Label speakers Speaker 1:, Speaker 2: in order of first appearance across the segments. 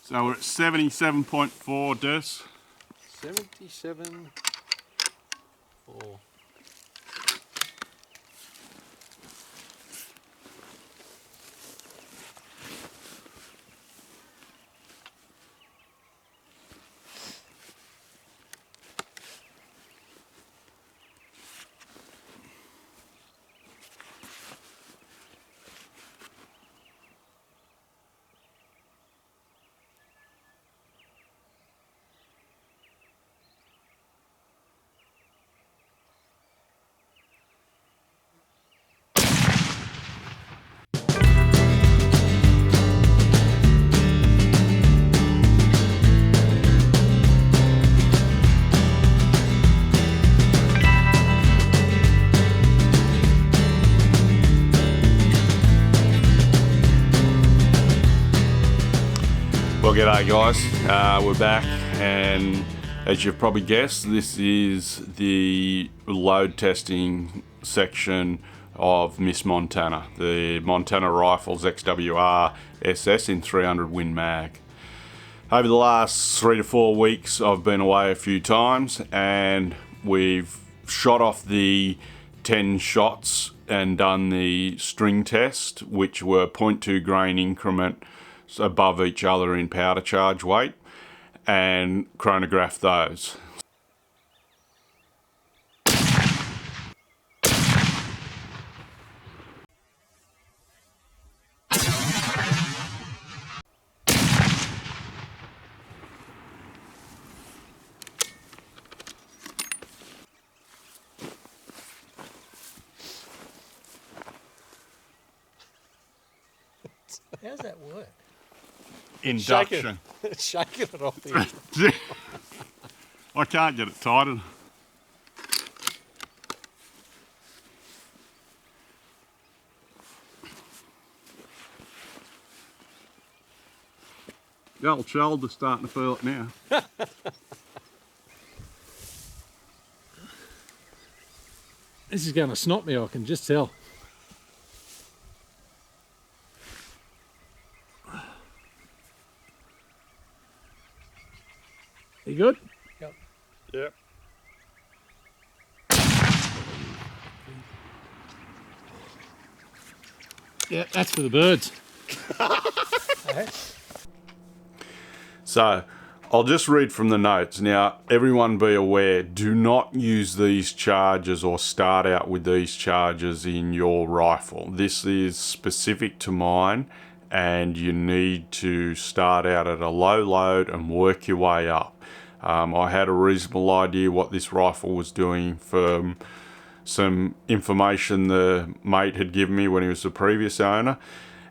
Speaker 1: So we're at 77.4 Des.
Speaker 2: 77.4.
Speaker 1: Well, g'day guys, we're back, and as you've probably guessed, this is the load testing section of Miss Montana, the Montana Rifles XWR SS in 300 Win Mag. Over the last 3 to 4 weeks I've been away a few times, and we've shot off the 10 shots and done the string test, which were 0.2 grain increment above each other in powder charge weight, and chronographed those.
Speaker 2: How's that work?
Speaker 1: Induction.
Speaker 2: Shaking it off the edge.
Speaker 1: I can't get it tighter. The old shoulder's starting to feel it now.
Speaker 2: This is going to snot me, I can just tell. You good?
Speaker 1: Yep. Yep.
Speaker 2: Yeah, that's for the birds.
Speaker 1: So, I'll just read from the notes. Now, everyone be aware, do not use these charges or start out with these charges in your rifle. This is specific to mine, and you need to start out at a low load and work your way up. I had a reasonable idea what this rifle was doing from some information the mate had given me when he was the previous owner,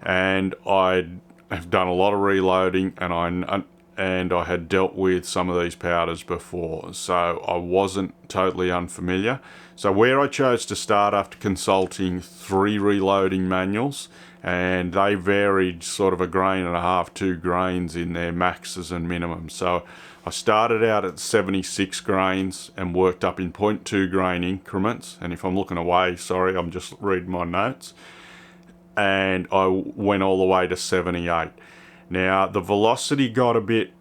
Speaker 1: and I have done a lot of reloading, and I had dealt with some of these powders before, so I wasn't totally unfamiliar. So where I chose to start after consulting 3 reloading manuals, and they varied sort of 1.5 grains, 2 grains in their maxes and minimums. So I started out at 76 grains and worked up in 0.2 grain increments. And if I'm looking away, sorry, I'm just reading my notes. And I went all the way to 78. Now, the velocity got a bit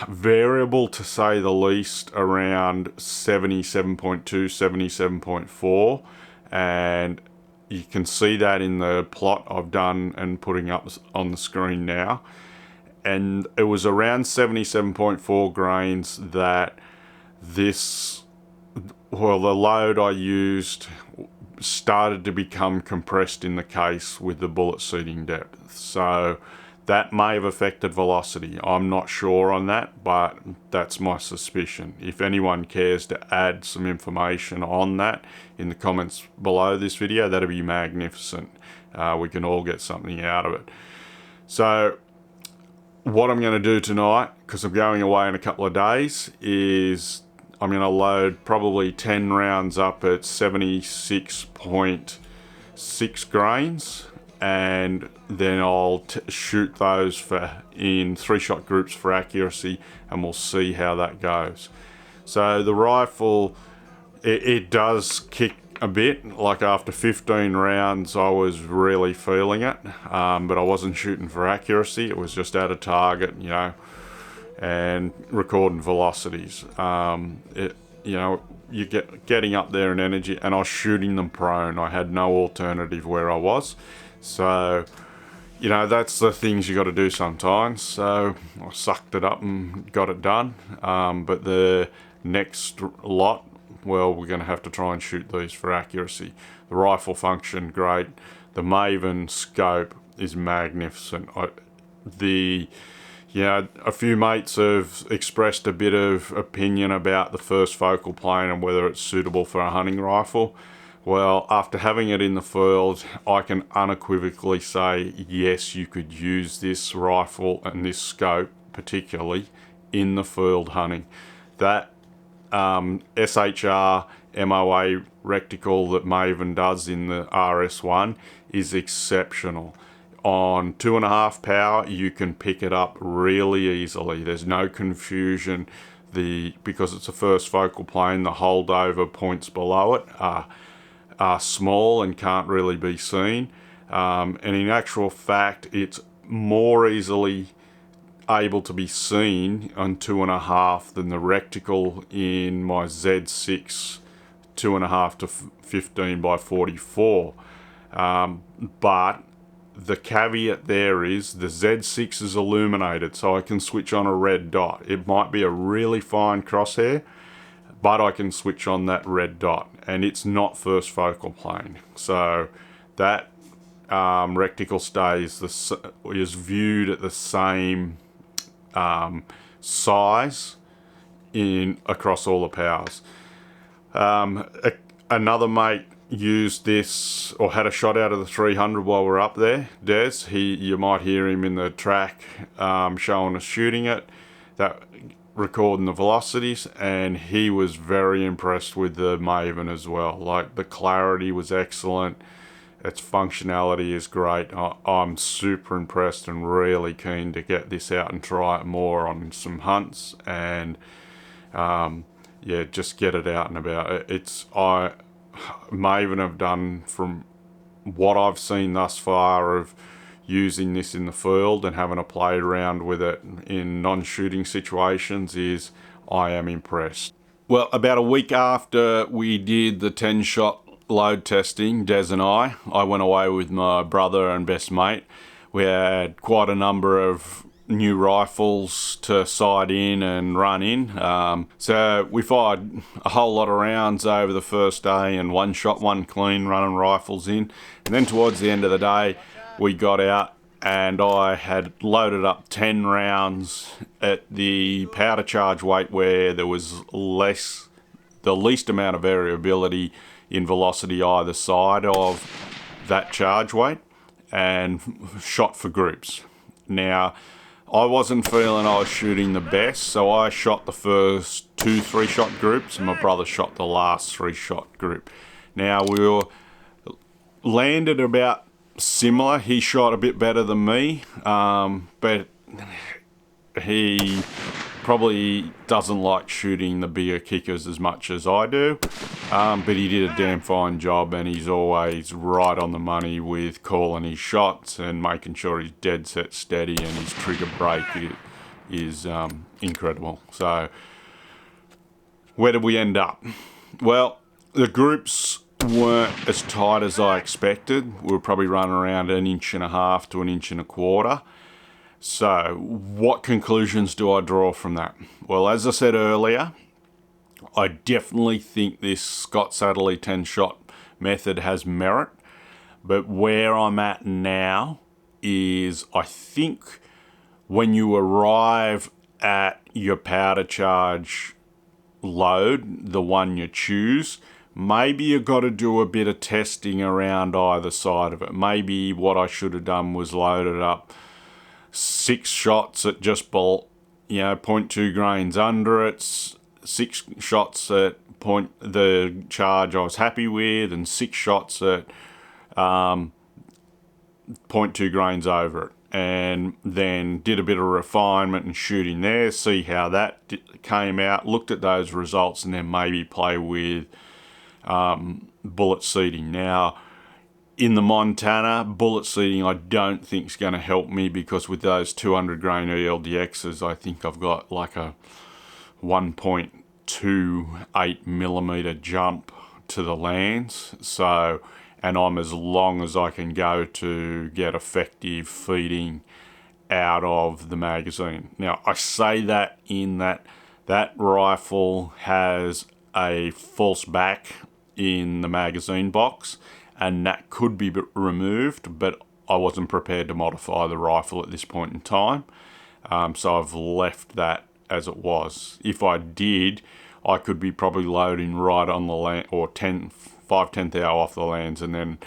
Speaker 1: variable, to say the least, around 77.2, 77.4. And you can see that in the plot I've done and putting up on the screen now. And it was around 77.4 grains that the load I used started to become compressed in the case with the bullet seating depth. So that may have affected velocity. I'm not sure on that, but that's my suspicion. If anyone cares to add some information on that in the comments below this video, that'd be magnificent. We can all get something out of it. So what I'm going to do tonight, because I'm going away in a couple of days, is I'm going to load probably 10 rounds up at 76.6 grains, and then I'll shoot those in 3-shot groups for accuracy, and we'll see how that goes. So the rifle, it does kick a bit. Like after 15 rounds, I was really feeling it, but I wasn't shooting for accuracy. It was just at a target, you know, and recording velocities. You getting up there in energy, and I was shooting them prone. I had no alternative where I was. So, you know, that's the things you got to do sometimes. So I sucked it up and got it done. But the next lot, well, we're going to have to try and shoot these for accuracy. The rifle function, great. The MAVEN scope is magnificent. A few mates have expressed a bit of opinion about the first focal plane and whether it's suitable for a hunting rifle. Well, after having it in the field, I can unequivocally say, yes, you could use this rifle and this scope, particularly, in the field hunting. That SHR MOA reticle that MAVEN does in the RS-1 is exceptional. On 2.5 power, you can pick it up really easily. There's no confusion. Because it's a first focal plane, the holdover points below it are small and can't really be seen. And in actual fact, it's more easily able to be seen on 2.5 than the reticle in my Z6 2.5 to 15 by 44. But the caveat there is the Z6 is illuminated, so I can switch on a red dot. It might be a really fine crosshair, but I can switch on that red dot, and it's not first focal plane. So that reticle is viewed at the same size across all the powers. Another mate used this, or had a shot out of the 300 while we're up there, Des. You might hear him in the track showing us shooting it, that recording the velocities, and he was very impressed with the MAVEN as well. Like, the clarity was excellent, its functionality is great. I'm super impressed and really keen to get this out and try it more on some hunts, and just get it out and about. MAVEN have done, from what I've seen thus far of using this in the field and having a play around with it in non-shooting situations, is I am impressed. Well, about a week after we did the 10-shot load testing, Des and I went away with my brother and best mate. We had quite a number of new rifles to sight in and run in. So we fired a whole lot of rounds over the first day, and one shot, one clean, running rifles in. And then towards the end of the day, we got out and I had loaded up 10 rounds at the powder charge weight where there was the least amount of variability in velocity either side of that charge weight, and shot for groups. Now, I wasn't feeling I was shooting the best, so I shot the first 2 3-shot groups, and my brother shot the last 3-shot group. Now, we were landed about similar. He shot a bit better than me, but he probably doesn't like shooting the bigger kickers as much as I do, but he did a damn fine job, and he's always right on the money with calling his shots and making sure he's dead set steady, and his trigger brake is incredible. So where did we end up? Well, the groups weren't as tight as I expected. We were probably running around 1.5 inches to 1.25 inches. So what conclusions do I draw from that? Well, as I said earlier, I definitely think this Scott Satterley 10-shot method has merit, but where I'm at now is, I think when you arrive at your powder charge load, the one you choose, maybe you've got to do a bit of testing around either side of it. Maybe what I should have done was loaded up 6 shots at just 0.2 grains under it, 6 shots at the charge I was happy with, and 6 shots at 0.2 grains over it, and then did a bit of refinement and shooting there, see how that came out, looked at those results, and then maybe play with bullet seating. Now, in the Montana, bullet seating I don't think is going to help me, because with those 200 grain eld-x's, I think I've got like a 1.28 millimeter jump to the lands. So, and I'm as long as I can go to get effective feeding out of the magazine. Now, I say that in that rifle has a false back in the magazine box, and that could be removed, but I wasn't prepared to modify the rifle at this point in time, so I've left that as it was. If I did, I could be probably loading right on the land, or 5/10 hour off the lands, and then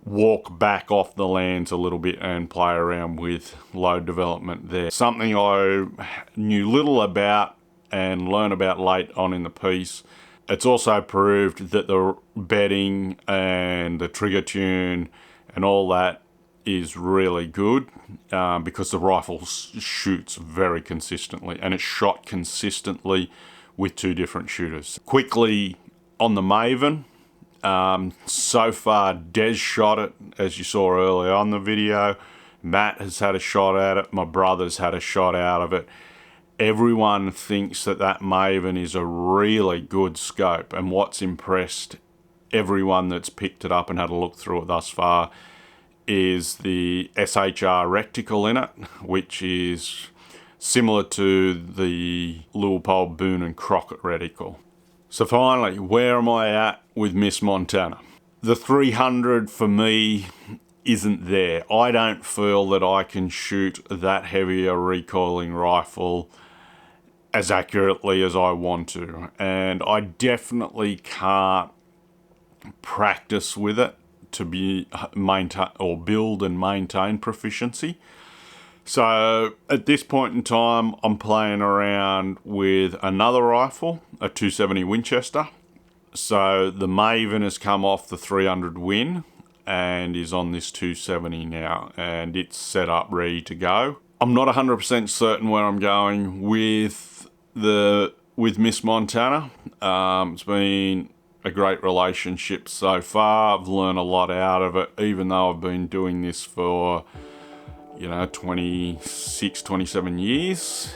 Speaker 1: walk back off the lands a little bit and play around with load development there. Something I knew little about and learned about late on in the piece. It's also proved that the bedding and the trigger tune and all that is really good, because the rifle shoots very consistently, and it's shot consistently with two different shooters. Quickly on the MAVEN, so far Des shot it, as you saw earlier on the video. Matt has had a shot at it. My brother's had a shot out of it. Everyone thinks that MAVEN is a really good scope, and what's impressed everyone that's picked it up and had a look through it thus far is the SHR reticle in it, which is similar to the Leupold, Boone and Crockett reticle. So finally, where am I at with Miss Montana? The 300 for me isn't there. I don't feel that I can shoot that heavier recoiling rifle as accurately as I want to, and I definitely can't practice with it to be maintain or build and maintain proficiency. So at this point in time, I'm playing around with another rifle, a 270 Winchester. So the MAVEN has come off the 300 Win and is on this 270 now, and it's set up ready to go. I'm not 100% certain where I'm going with Miss Montana. It's been a great relationship so far. I've learned a lot out of it, even though I've been doing this for 26, 27 years.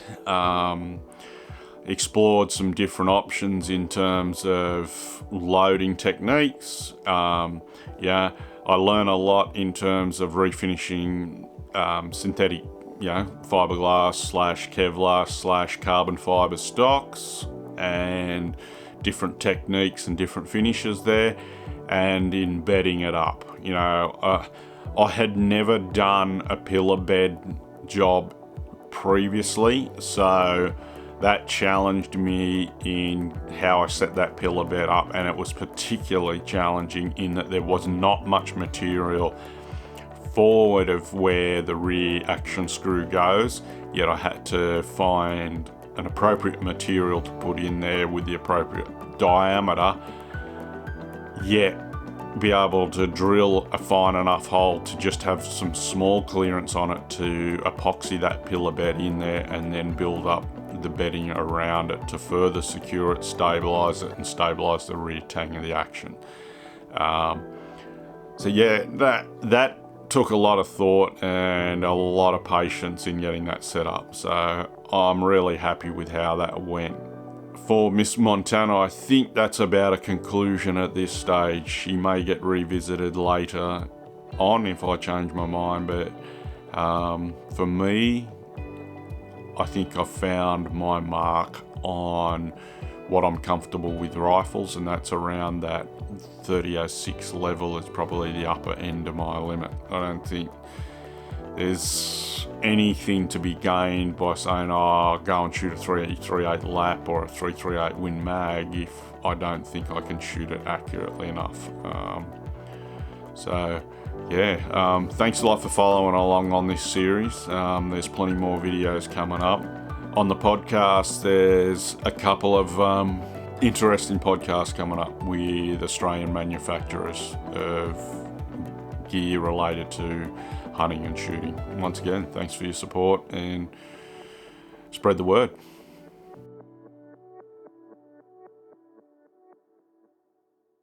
Speaker 1: Explored some different options in terms of loading techniques. I learn a lot in terms of refinishing synthetic, fiberglass / Kevlar / carbon fiber stocks, and different techniques and different finishes there, and in bedding it up. I had never done a pillar bed job previously, so that challenged me in how I set that pillar bed up, and it was particularly challenging in that there was not much material forward of where the rear action screw goes, yet I had to find an appropriate material to put in there with the appropriate diameter, yet be able to drill a fine enough hole to just have some small clearance on it to epoxy that pillar bed in there, and then build up the bedding around it to further secure it, stabilize it, and stabilize the rear tang of the action. That took a lot of thought and a lot of patience in getting that set up. So I'm really happy with how that went. For Miss Montana, I think that's about a conclusion at this stage. She may get revisited later on if I change my mind, but for me, I think I've found my mark on what I'm comfortable with rifles, and that's around that 30-06 level is probably the upper end of my limit. I don't think there's anything to be gained by saying, go and shoot a 338 lap or a 338 Win mag if I don't think I can shoot it accurately enough. Thanks a lot for following along on this series. There's plenty more videos coming up. On the podcast, there's a couple of interesting podcasts coming up with Australian manufacturers of gear related to hunting and shooting. Once again, thanks for your support, and spread the word.